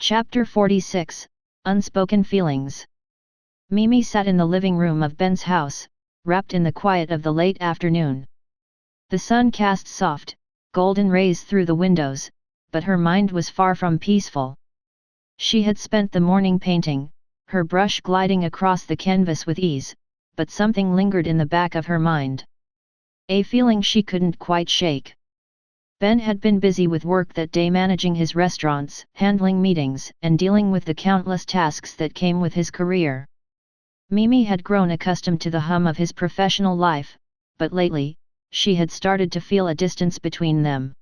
Chapter 46, Unspoken Feelings. Mimi sat in the living room of Ben's house, wrapped in the quiet of the late afternoon. The sun cast soft, golden rays through the windows, but her mind was far from peaceful. She had spent the morning painting, her brush gliding across the canvas with ease, but something lingered in the back of her mind. A feeling she couldn't quite shake. Ben had been busy with work that day, managing his restaurants, handling meetings, and dealing with the countless tasks that came with his career. Mimi had grown accustomed to the hum of his professional life, but lately, she had started to feel a distance between them.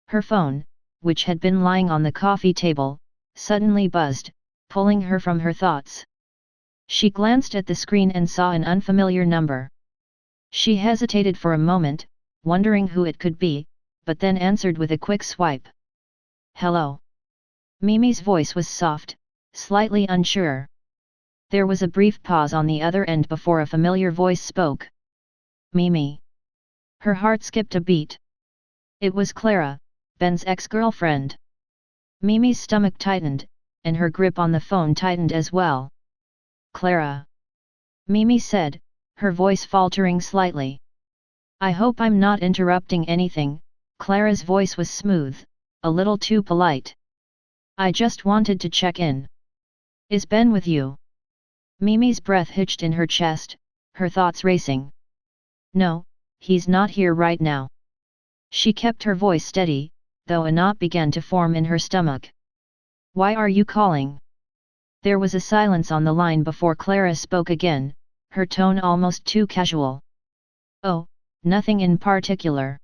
Her phone, which had been lying on the coffee table, suddenly buzzed, pulling her from her thoughts. She glanced at the screen and saw an unfamiliar number. She hesitated for a moment, wondering who it could be, but then answered with a quick swipe. "Hello." Mimi's voice was soft, slightly unsure. There was a brief pause on the other end before a familiar voice spoke. "Mimi." Her heart skipped a beat. It was Clara, Ben's ex-girlfriend. Mimi's stomach tightened, and her grip on the phone tightened as well. "Clara," Mimi said, her voice faltering slightly. "I hope I'm not interrupting anything." Clara's voice was smooth, a little too polite. "I just wanted to check in. Is Ben with you?" Mimi's breath hitched in her chest, her thoughts racing. "No, he's not here right now." She kept her voice steady, though a knot began to form in her stomach. "Why are you calling?" There was a silence on the line before Clara spoke again, her tone almost too casual. "Oh, nothing in particular.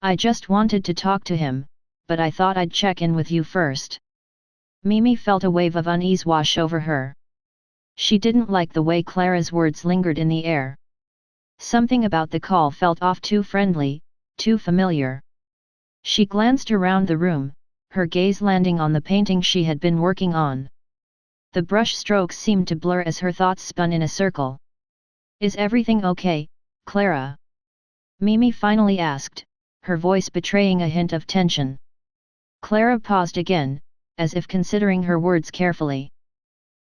I just wanted to talk to him, but I thought I'd check in with you first." Mimi felt a wave of unease wash over her. She didn't like the way Clara's words lingered in the air. Something about the call felt off, too friendly, too familiar. She glanced around the room, her gaze landing on the painting she had been working on. The brush strokes seemed to blur as her thoughts spun in a circle. "Is everything okay, Clara?" Mimi finally asked, her voice betraying a hint of tension. Clara paused again, as if considering her words carefully.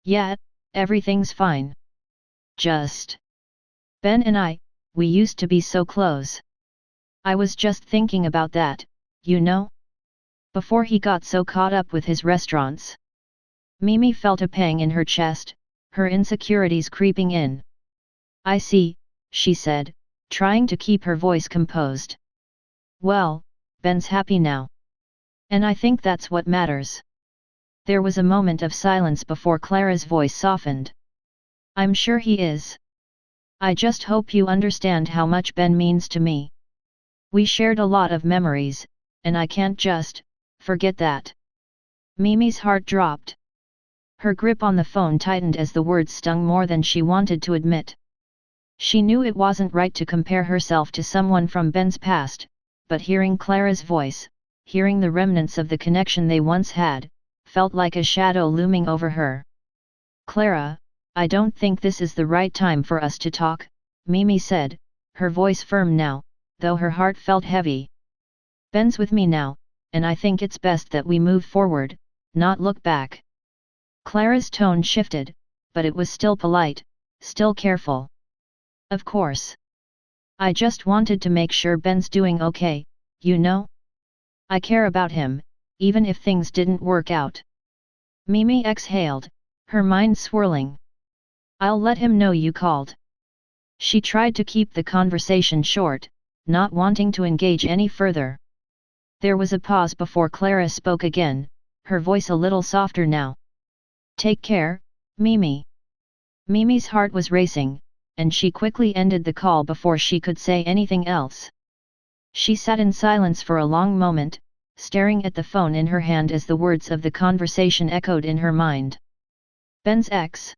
"Yeah, everything's fine. Just Ben and we used to be so close. I was just thinking about that, you know? Before he got so caught up with his restaurants." Mimi felt a pang in her chest, her insecurities creeping in. "I see," she said, trying to keep her voice composed. "Well, Ben's happy now. And I think that's what matters." There was a moment of silence before Clara's voice softened. "I'm sure he is. I just hope you understand how much Ben means to me. We shared a lot of memories, and I can't just forget that." Mimi's heart dropped. Her grip on the phone tightened as the words stung more than she wanted to admit. She knew it wasn't right to compare herself to someone from Ben's past, but hearing Clara's voice, hearing the remnants of the connection they once had, felt like a shadow looming over her. "Clara, I don't think this is the right time for us to talk," Mimi said, her voice firm now, though her heart felt heavy. "Ben's with me now, and I think it's best that we move forward, not look back." Clara's tone shifted, but it was still polite, still careful. "Of course. I just wanted to make sure Ben's doing okay, you know? I care about him, even if things didn't work out." Mimi exhaled, her mind swirling. "I'll let him know you called." She tried to keep the conversation short, not wanting to engage any further. There was a pause before Clara spoke again, her voice a little softer now. "Take care, Mimi." Mimi's heart was racing, and she quickly ended the call before she could say anything else. She sat in silence for a long moment, staring at the phone in her hand as the words of the conversation echoed in her mind. Ben's ex.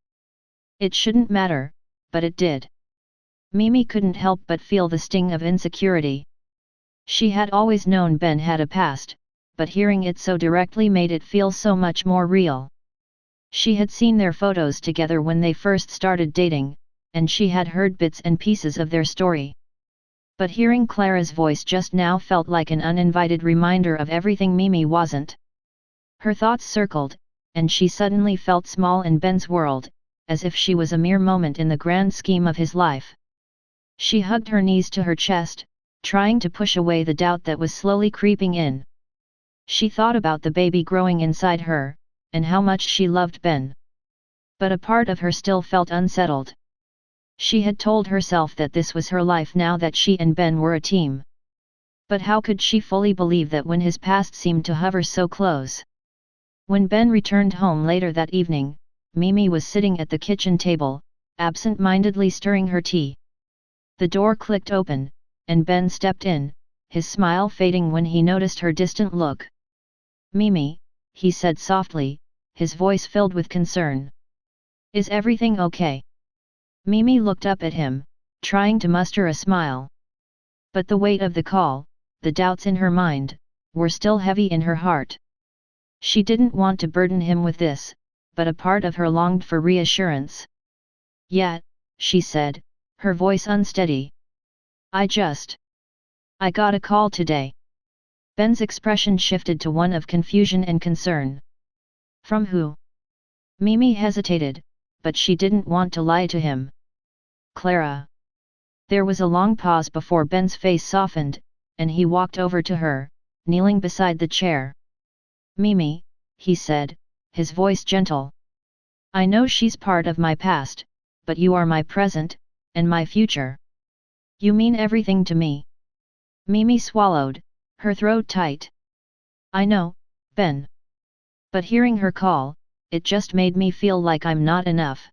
It shouldn't matter, but it did. Mimi couldn't help but feel the sting of insecurity. She had always known Ben had a past, but hearing it so directly made it feel so much more real. She had seen their photos together when they first started dating, and she had heard bits and pieces of their story. But hearing Clara's voice just now felt like an uninvited reminder of everything Mimi wasn't. Her thoughts circled, and she suddenly felt small in Ben's world, as if she was a mere moment in the grand scheme of his life. She hugged her knees to her chest, trying to push away the doubt that was slowly creeping in. She thought about the baby growing inside her, and how much she loved Ben. But a part of her still felt unsettled. She had told herself that this was her life now that she and Ben were a team. But how could she fully believe that when his past seemed to hover so close? When Ben returned home later that evening, Mimi was sitting at the kitchen table, absent-mindedly stirring her tea. The door clicked open, and Ben stepped in, his smile fading when he noticed her distant look. "Mimi," he said softly, his voice filled with concern. "Is everything okay?" Mimi looked up at him, trying to muster a smile. But the weight of the call, the doubts in her mind, were still heavy in her heart. She didn't want to burden him with this, but a part of her longed for reassurance. "Yet," she said, her voice unsteady. I got a call today." Ben's expression shifted to one of confusion and concern. "From who?" Mimi hesitated, but she didn't want to lie to him. "Clara." There was a long pause before Ben's face softened, and he walked over to her, kneeling beside the chair. "Mimi," he said, his voice gentle. "I know she's part of my past, but you are my present, and my future. You mean everything to me." Mimi swallowed, her throat tight. "I know, Ben. But hearing her call, it just made me feel like I'm not enough.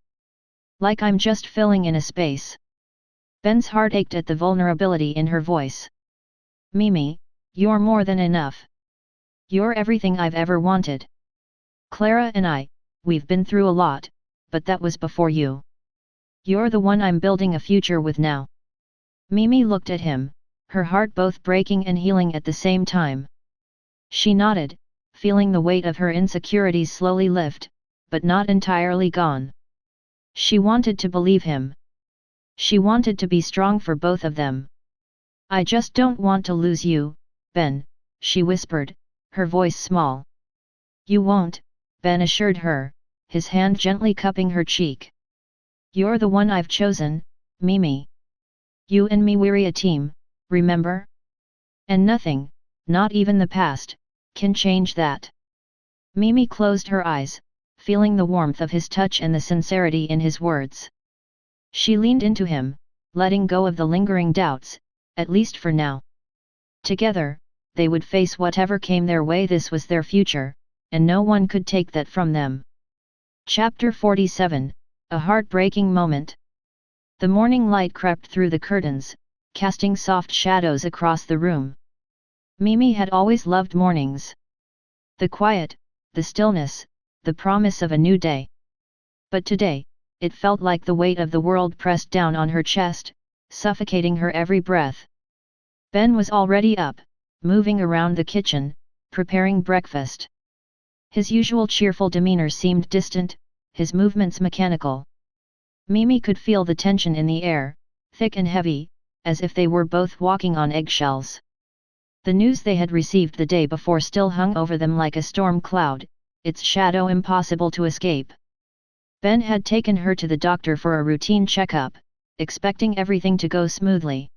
Like I'm just filling in a space." Ben's heart ached at the vulnerability in her voice. "Mimi, you're more than enough. You're everything I've ever wanted. Clara and we've been through a lot, but that was before you. You're the one I'm building a future with now." Mimi looked at him, her heart both breaking and healing at the same time. She nodded, feeling the weight of her insecurities slowly lift, but not entirely gone. She wanted to believe him. She wanted to be strong for both of them. "I just don't want to lose you, Ben," she whispered, her voice small. "You won't," Ben assured her, his hand gently cupping her cheek. "You're the one I've chosen, Mimi. You and me we're a team, remember? And nothing, not even the past, can change that." Mimi closed her eyes, feeling the warmth of his touch and the sincerity in his words. She leaned into him, letting go of the lingering doubts, at least for now. Together, they would face whatever came their way. This was their future, and no one could take that from them. Chapter 47, A Heartbreaking Moment. The morning light crept through the curtains, casting soft shadows across the room. Mimi had always loved mornings. The quiet, the stillness, the promise of a new day. But today, it felt like the weight of the world pressed down on her chest, suffocating her every breath. Ben was already up, moving around the kitchen, preparing breakfast. His usual cheerful demeanor seemed distant, his movements mechanical. Mimi could feel the tension in the air, thick and heavy, as if they were both walking on eggshells. The news they had received the day before still hung over them like a storm cloud, its shadow impossible to escape. Ben had taken her to the doctor for a routine checkup, expecting everything to go smoothly.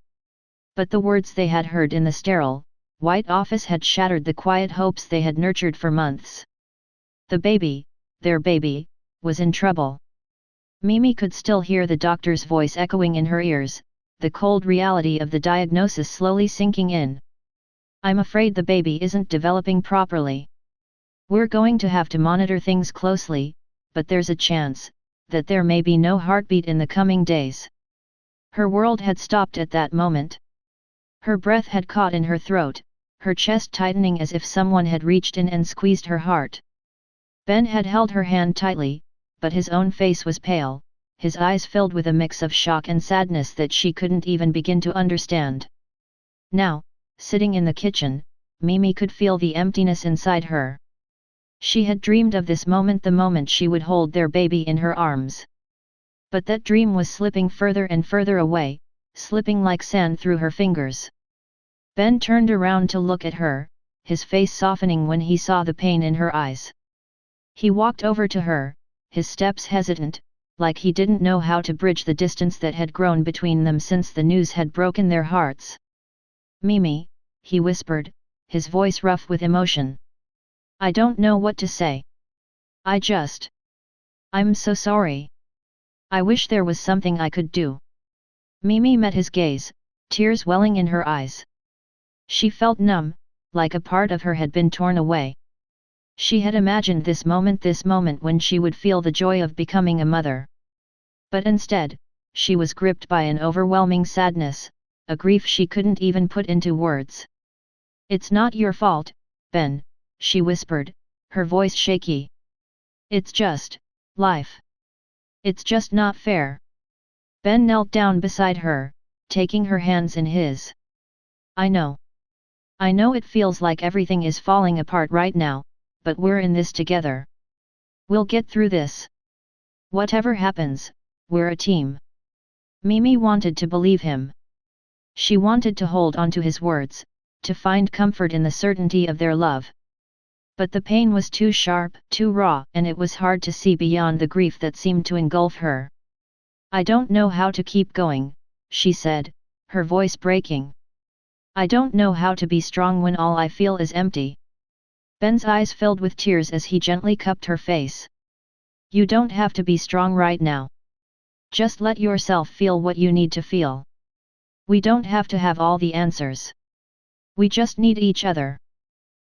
But the words they had heard in the sterile, white office had shattered the quiet hopes they had nurtured for months. The baby, their baby, was in trouble. Mimi could still hear the doctor's voice echoing in her ears, the cold reality of the diagnosis slowly sinking in. "I'm afraid the baby isn't developing properly. We're going to have to monitor things closely, but there's a chance that there may be no heartbeat in the coming days." Her world had stopped at that moment. Her breath had caught in her throat, her chest tightening as if someone had reached in and squeezed her heart. Ben had held her hand tightly, but his own face was pale, his eyes filled with a mix of shock and sadness that she couldn't even begin to understand. Now, sitting in the kitchen, Mimi could feel the emptiness inside her. She had dreamed of this moment, the moment she would hold their baby in her arms. But that dream was slipping further and further away, slipping like sand through her fingers. Ben turned around to look at her, his face softening when he saw the pain in her eyes. He walked over to her, his steps hesitant, like he didn't know how to bridge the distance that had grown between them since the news had broken their hearts. "Mimi," he whispered, his voice rough with emotion. "I don't know what to say. I'm so sorry. I wish there was something I could do." Mimi met his gaze, tears welling in her eyes. She felt numb, like a part of her had been torn away. She had imagined this moment when she would feel the joy of becoming a mother. But instead, she was gripped by an overwhelming sadness, a grief she couldn't even put into words. "It's not your fault, Ben," she whispered, her voice shaky. "It's just life. It's just not fair." Ben knelt down beside her, taking her hands in his. "I know. I know it feels like everything is falling apart right now, but we're in this together. We'll get through this. Whatever happens, we're a team." Mimi wanted to believe him. She wanted to hold on to his words, to find comfort in the certainty of their love. But the pain was too sharp, too raw, and it was hard to see beyond the grief that seemed to engulf her. "I don't know how to keep going," she said, her voice breaking. "I don't know how to be strong when all I feel is empty." Ben's eyes filled with tears as he gently cupped her face. "You don't have to be strong right now. Just let yourself feel what you need to feel. We don't have to have all the answers. We just need each other."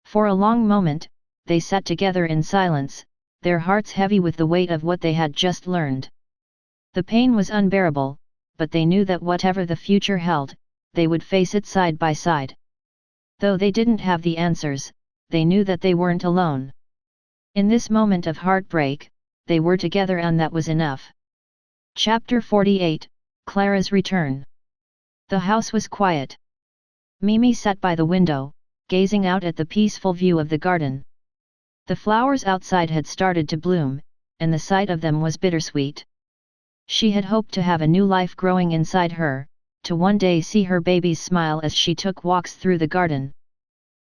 For a long moment, they sat together in silence, their hearts heavy with the weight of what they had just learned. The pain was unbearable, but they knew that whatever the future held, they would face it side by side. Though they didn't have the answers, they knew that they weren't alone. In this moment of heartbreak, they were together and that was enough. Chapter 48, Clara's Return. The house was quiet. Mimi sat by the window, gazing out at the peaceful view of the garden. The flowers outside had started to bloom, and the sight of them was bittersweet. She had hoped to have a new life growing inside her, to one day see her babies smile as she took walks through the garden.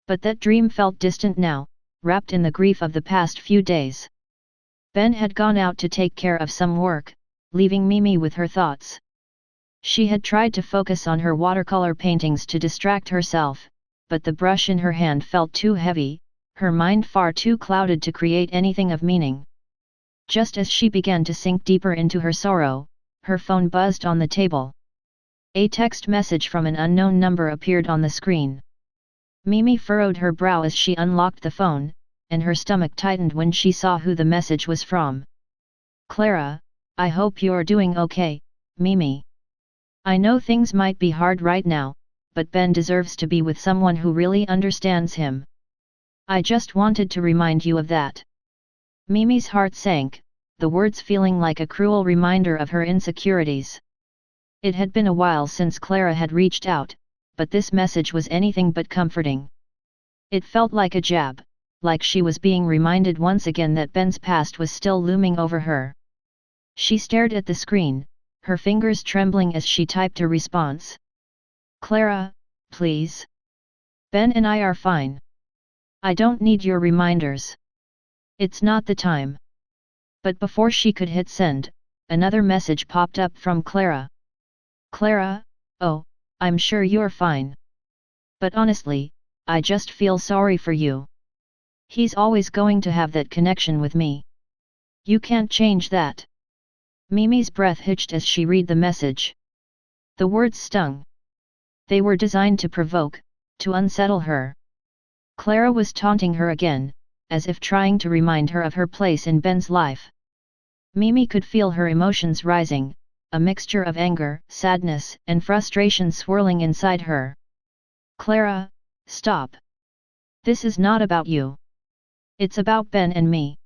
But that dream felt distant now, wrapped in the grief of the past few days. Ben had gone out to take care of some work, leaving Mimi with her thoughts. She had tried to focus on her watercolor paintings to distract herself, but the brush in her hand felt too heavy, her mind far too clouded to create anything of meaning. Just as she began to sink deeper into her sorrow, her phone buzzed on the table. A text message from an unknown number appeared on the screen. Mimi furrowed her brow as she unlocked the phone, and her stomach tightened when she saw who the message was from. "Clara, I hope you're doing okay, Mimi. I know things might be hard right now, but Ben deserves to be with someone who really understands him. I just wanted to remind you of that." Mimi's heart sank, the words feeling like a cruel reminder of her insecurities. It had been a while since Clara had reached out, but this message was anything but comforting. It felt like a jab, like she was being reminded once again that Ben's past was still looming over her. She stared at the screen, her fingers trembling as she typed a response. "Clara, please. Ben and I are fine. I don't need your reminders. It's not the time." But before she could hit send, another message popped up from Clara. "Clara, oh, I'm sure you're fine. But honestly, I just feel sorry for you. He's always going to have that connection with me. You can't change that." Mimi's breath hitched as she read the message. The words stung. They were designed to provoke, to unsettle her. Clara was taunting her again, as if trying to remind her of her place in Ben's life. Mimi could feel her emotions rising, a mixture of anger, sadness, and frustration swirling inside her. "Clara, stop. This is not about you. It's about Ben and me."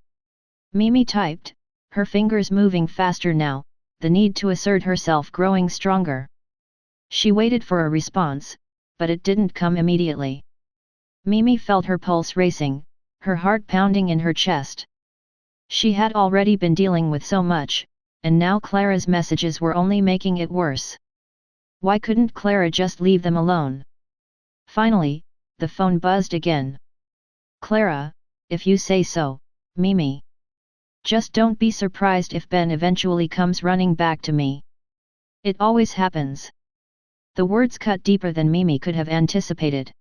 Mimi typed, her fingers moving faster now, the need to assert herself growing stronger. She waited for a response, but it didn't come immediately. Mimi felt her pulse racing, her heart pounding in her chest. She had already been dealing with so much, and now Clara's messages were only making it worse. Why couldn't Clara just leave them alone? Finally, the phone buzzed again. "Clara, if you say so, Mimi." Just don't be surprised if Ben eventually comes running back to me. It always happens. The words cut deeper than Mimi could have anticipated.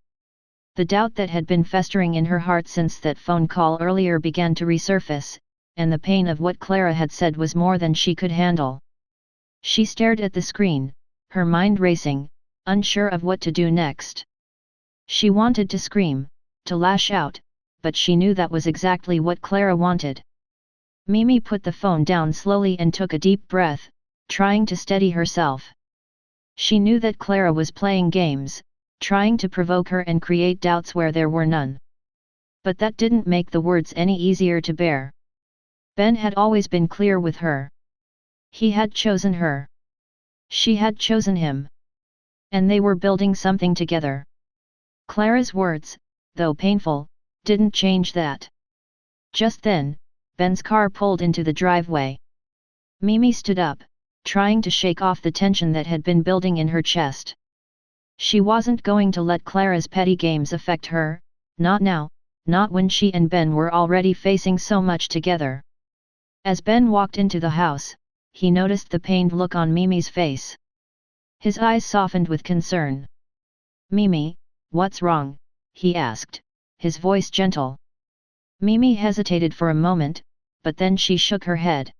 The doubt that had been festering in her heart since that phone call earlier began to resurface, and the pain of what Clara had said was more than she could handle. She stared at the screen, her mind racing, unsure of what to do next. She wanted to scream, to lash out, but she knew that was exactly what Clara wanted. Mimi put the phone down slowly and took a deep breath, trying to steady herself. She knew that Clara was playing games, trying to provoke her and create doubts where there were none. But that didn't make the words any easier to bear. Ben had always been clear with her. He had chosen her. She had chosen him. And they were building something together. Clara's words, though painful, didn't change that. Just then, Ben's car pulled into the driveway. Mimi stood up, trying to shake off the tension that had been building in her chest. She wasn't going to let Clara's petty games affect her, not now, not when she and Ben were already facing so much together. As Ben walked into the house, he noticed the pained look on Mimi's face. His eyes softened with concern. "Mimi, what's wrong?" he asked, his voice gentle. Mimi hesitated for a moment, but then she shook her head.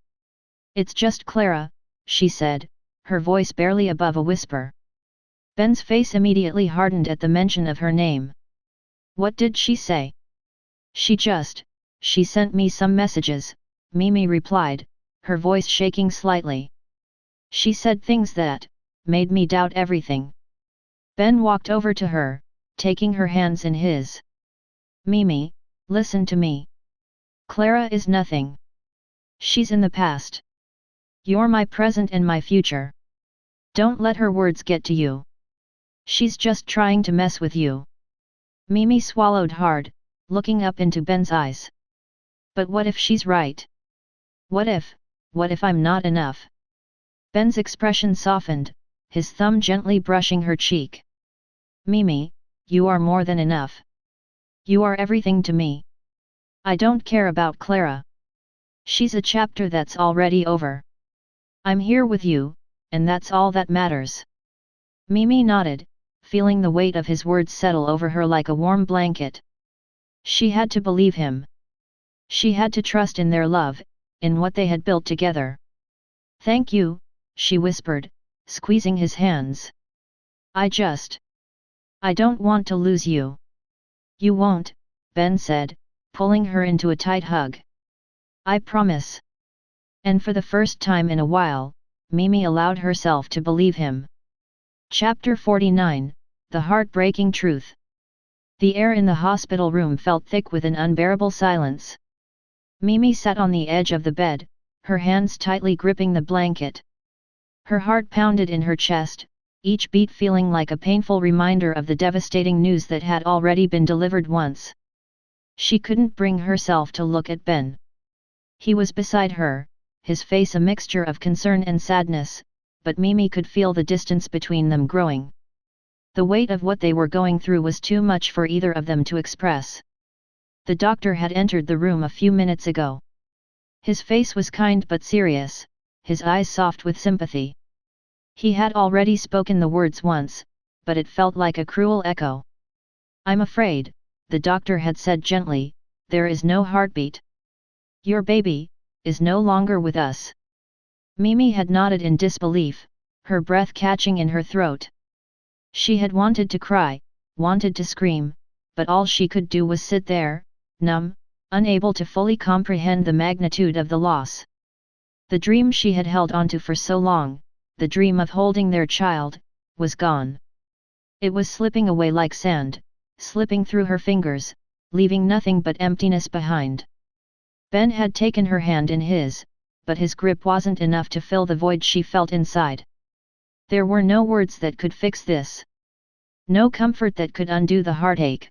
"It's just Clara," she said, her voice barely above a whisper. Ben's face immediately hardened at the mention of her name. "What did she say?" She sent me some messages," Mimi replied, her voice shaking slightly. "She said things that made me doubt everything." Ben walked over to her, taking her hands in his. "Mimi, listen to me. Clara is nothing. She's in the past. You're my present and my future. Don't let her words get to you. She's just trying to mess with you." Mimi swallowed hard, looking up into Ben's eyes. "But what if she's right? What if I'm not enough?" Ben's expression softened, his thumb gently brushing her cheek. "Mimi, you are more than enough. You are everything to me. I don't care about Clara. She's a chapter that's already over. I'm here with you, and that's all that matters." Mimi nodded, feeling the weight of his words settle over her like a warm blanket. She had to believe him. She had to trust in their love, in what they had built together. "Thank you," she whispered, squeezing his hands. I don't want to lose you." "You won't," Ben said, pulling her into a tight hug. "I promise." And for the first time in a while, Mimi allowed herself to believe him. Chapter 49, The Heartbreaking Truth. The air in the hospital room felt thick with an unbearable silence. Mimi sat on the edge of the bed, her hands tightly gripping the blanket. Her heart pounded in her chest, each beat feeling like a painful reminder of the devastating news that had already been delivered once. She couldn't bring herself to look at Ben. He was beside her, his face a mixture of concern and sadness, but Mimi could feel the distance between them growing. The weight of what they were going through was too much for either of them to express. The doctor had entered the room a few minutes ago. His face was kind but serious, his eyes soft with sympathy. He had already spoken the words once, but it felt like a cruel echo. "I'm afraid," the doctor had said gently, "there is no heartbeat. Your baby is no longer with us." Mimi had nodded in disbelief, her breath catching in her throat. She had wanted to cry, wanted to scream, but all she could do was sit there, numb, unable to fully comprehend the magnitude of the loss. The dream she had held onto for so long, the dream of holding their child, was gone. It was slipping away like sand, slipping through her fingers, leaving nothing but emptiness behind. Ben had taken her hand in his, but his grip wasn't enough to fill the void she felt inside. There were no words that could fix this. No comfort that could undo the heartache.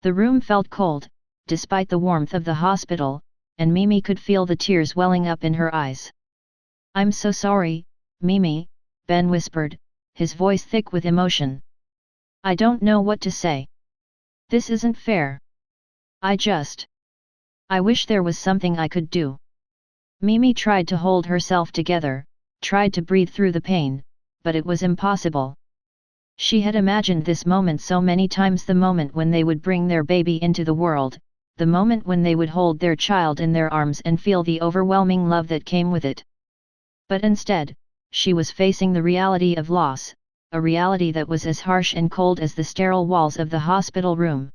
The room felt cold, despite the warmth of the hospital, and Mimi could feel the tears welling up in her eyes. "I'm so sorry, Mimi," Ben whispered, his voice thick with emotion. "I don't know what to say. This isn't fair. I wish there was something I could do." Mimi tried to hold herself together, tried to breathe through the pain, but it was impossible. She had imagined this moment so many times, the moment when they would bring their baby into the world, the moment when they would hold their child in their arms and feel the overwhelming love that came with it. But instead, she was facing the reality of loss, a reality that was as harsh and cold as the sterile walls of the hospital room.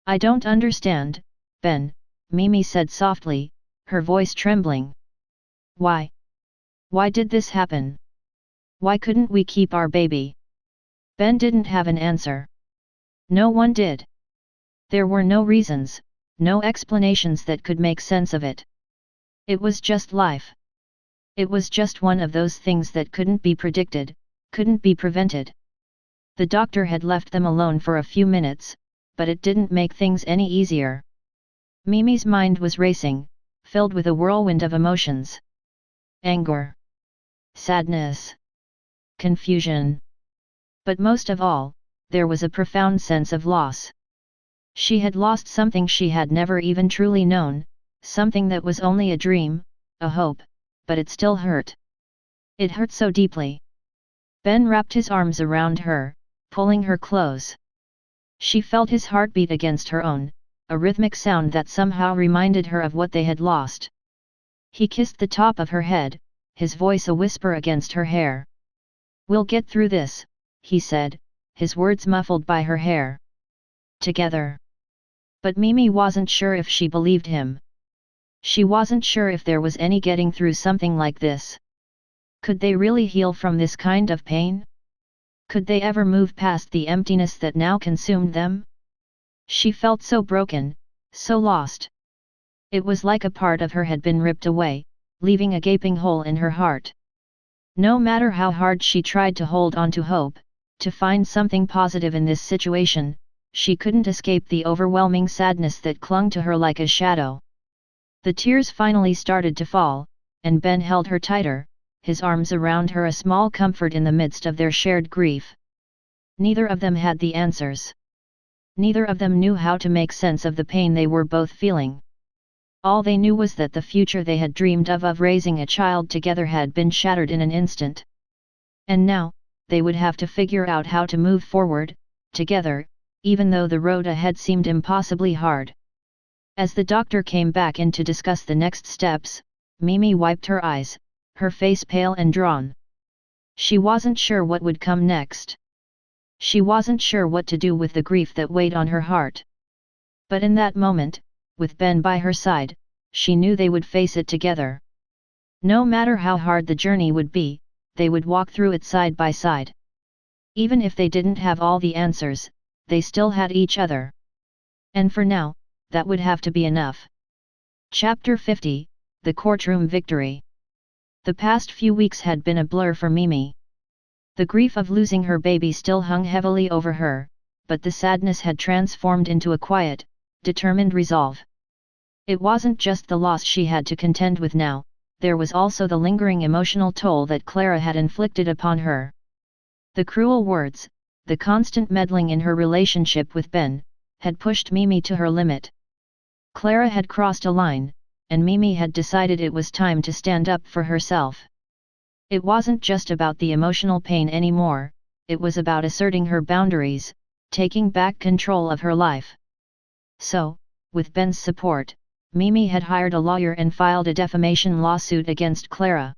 "I don't understand, Ben," Mimi said softly, her voice trembling. "Why? Why did this happen? Why couldn't we keep our baby?" Ben didn't have an answer. No one did. There were no reasons, no explanations that could make sense of it. It was just life. It was just one of those things that couldn't be predicted, couldn't be prevented. The doctor had left them alone for a few minutes, but it didn't make things any easier. Mimi's mind was racing, filled with a whirlwind of emotions. Anger. Sadness. Confusion. But most of all, there was a profound sense of loss. She had lost something she had never even truly known, something that was only a dream, a hope, but it still hurt. It hurt so deeply. Ben wrapped his arms around her, pulling her close. She felt his heartbeat against her own, a rhythmic sound that somehow reminded her of what they had lost. He kissed the top of her head, his voice a whisper against her hair. "We'll get through this," he said, his words muffled by her hair. "Together." But Mimi wasn't sure if she believed him. She wasn't sure if there was any getting through something like this. Could they really heal from this kind of pain? Could they ever move past the emptiness that now consumed them? She felt so broken, so lost. It was like a part of her had been ripped away, leaving a gaping hole in her heart. No matter how hard she tried to hold on to hope, to find something positive in this situation, she couldn't escape the overwhelming sadness that clung to her like a shadow. The tears finally started to fall, and Ben held her tighter, his arms around her a small comfort in the midst of their shared grief. Neither of them had the answers. Neither of them knew how to make sense of the pain they were both feeling. All they knew was that the future they had dreamed of raising a child together had been shattered in an instant. And now, they would have to figure out how to move forward, together, even though the road ahead seemed impossibly hard. As the doctor came back in to discuss the next steps, Mimi wiped her eyes, her face pale and drawn. She wasn't sure what would come next. She wasn't sure what to do with the grief that weighed on her heart. But in that moment, with Ben by her side, she knew they would face it together. No matter how hard the journey would be, they would walk through it side by side. Even if they didn't have all the answers, they still had each other. And for now, that would have to be enough. Chapter 50, The Courtroom Victory. The past few weeks had been a blur for Mimi. The grief of losing her baby still hung heavily over her, but the sadness had transformed into a quiet, determined resolve. It wasn't just the loss she had to contend with now, there was also the lingering emotional toll that Clara had inflicted upon her. The cruel words, the constant meddling in her relationship with Ben, had pushed Mimi to her limit. Clara had crossed a line, and Mimi had decided it was time to stand up for herself. It wasn't just about the emotional pain anymore, it was about asserting her boundaries, taking back control of her life. So, with Ben's support, Mimi had hired a lawyer and filed a defamation lawsuit against Clara.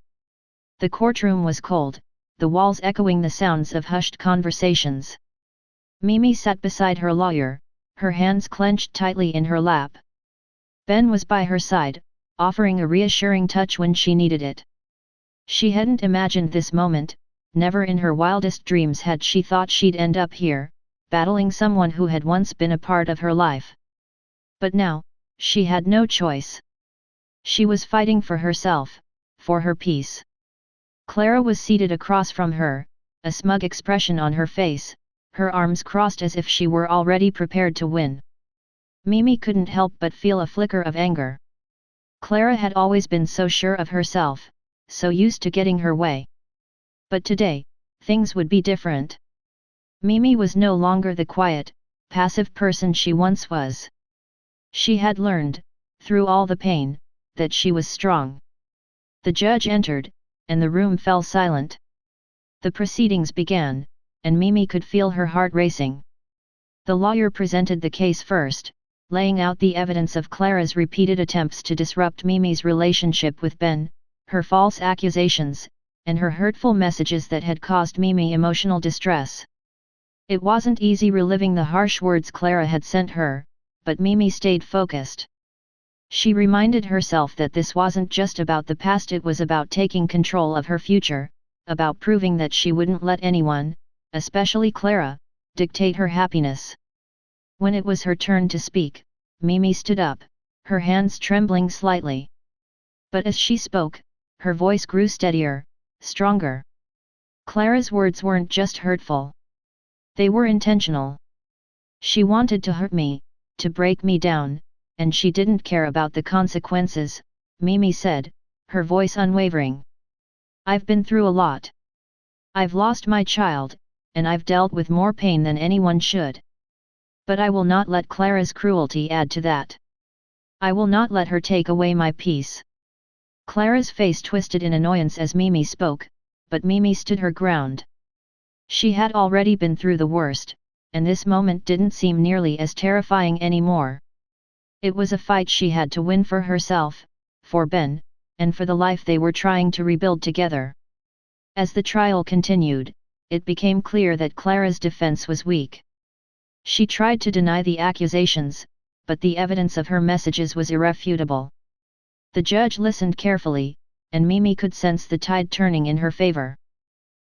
The courtroom was cold, the walls echoing the sounds of hushed conversations. Mimi sat beside her lawyer, her hands clenched tightly in her lap. Ben was by her side, offering a reassuring touch when she needed it. She hadn't imagined this moment, never in her wildest dreams had she thought she'd end up here, battling someone who had once been a part of her life. But now, she had no choice. She was fighting for herself, for her peace. Clara was seated across from her, a smug expression on her face, her arms crossed as if she were already prepared to win. Mimi couldn't help but feel a flicker of anger. Clara had always been so sure of herself, so used to getting her way. But today, things would be different. Mimi was no longer the quiet, passive person she once was. She had learned, through all the pain, that she was strong. The judge entered, and the room fell silent. The proceedings began, and Mimi could feel her heart racing. The lawyer presented the case first, laying out the evidence of Clara's repeated attempts to disrupt Mimi's relationship with Ben, her false accusations, and her hurtful messages that had caused Mimi emotional distress. It wasn't easy reliving the harsh words Clara had sent her, but Mimi stayed focused. She reminded herself that this wasn't just about the past, it was about taking control of her future, about proving that she wouldn't let anyone, especially Clara, dictate her happiness. When it was her turn to speak, Mimi stood up, her hands trembling slightly. But as she spoke, her voice grew steadier, stronger. Clara's words weren't just hurtful. They were intentional. She wanted to hurt me, to break me down, and she didn't care about the consequences, Mimi said, her voice unwavering. I've been through a lot. I've lost my child, and I've dealt with more pain than anyone should. But I will not let Clara's cruelty add to that. I will not let her take away my peace. Clara's face twisted in annoyance as Mimi spoke, but Mimi stood her ground. She had already been through the worst, and this moment didn't seem nearly as terrifying anymore. It was a fight she had to win for herself, for Ben, and for the life they were trying to rebuild together. As the trial continued, it became clear that Clara's defense was weak. She tried to deny the accusations, but the evidence of her messages was irrefutable. The judge listened carefully, and Mimi could sense the tide turning in her favor.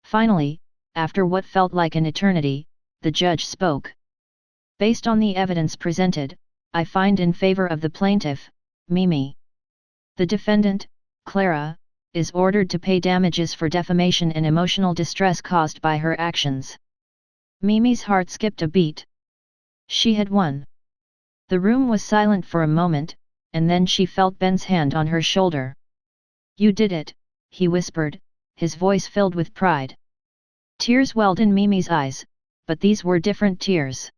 Finally, after what felt like an eternity, the judge spoke. Based on the evidence presented, I find in favor of the plaintiff, Mimi. The defendant, Clara, is ordered to pay damages for defamation and emotional distress caused by her actions. Mimi's heart skipped a beat. She had won. The room was silent for a moment, and then she felt Ben's hand on her shoulder. You did it, he whispered, his voice filled with pride. Tears welled in Mimi's eyes, but these were different tears.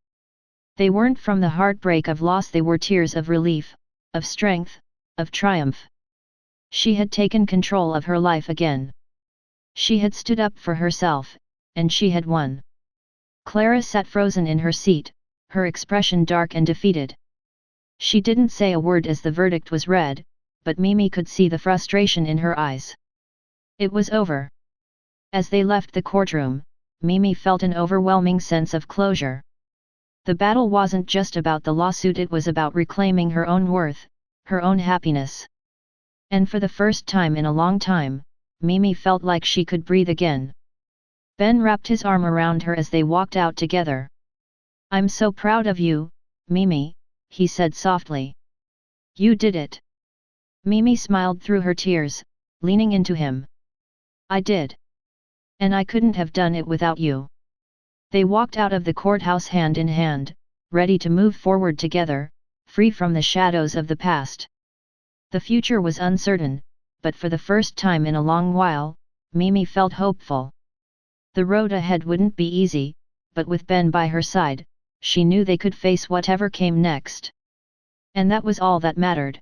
They weren't from the heartbreak of loss, they were tears of relief, of strength, of triumph. She had taken control of her life again. She had stood up for herself, and she had won. Clara sat frozen in her seat, her expression dark and defeated. She didn't say a word as the verdict was read, but Mimi could see the frustration in her eyes. It was over. As they left the courtroom, Mimi felt an overwhelming sense of closure. The battle wasn't just about the lawsuit, it was about reclaiming her own worth, her own happiness. And for the first time in a long time, Mimi felt like she could breathe again. Ben wrapped his arm around her as they walked out together. I'm so proud of you, Mimi, he said softly. You did it. Mimi smiled through her tears, leaning into him. I did. And I couldn't have done it without you. They walked out of the courthouse hand in hand, ready to move forward together, free from the shadows of the past. The future was uncertain, but for the first time in a long while, Mimi felt hopeful. The road ahead wouldn't be easy, but with Ben by her side, she knew they could face whatever came next. And that was all that mattered.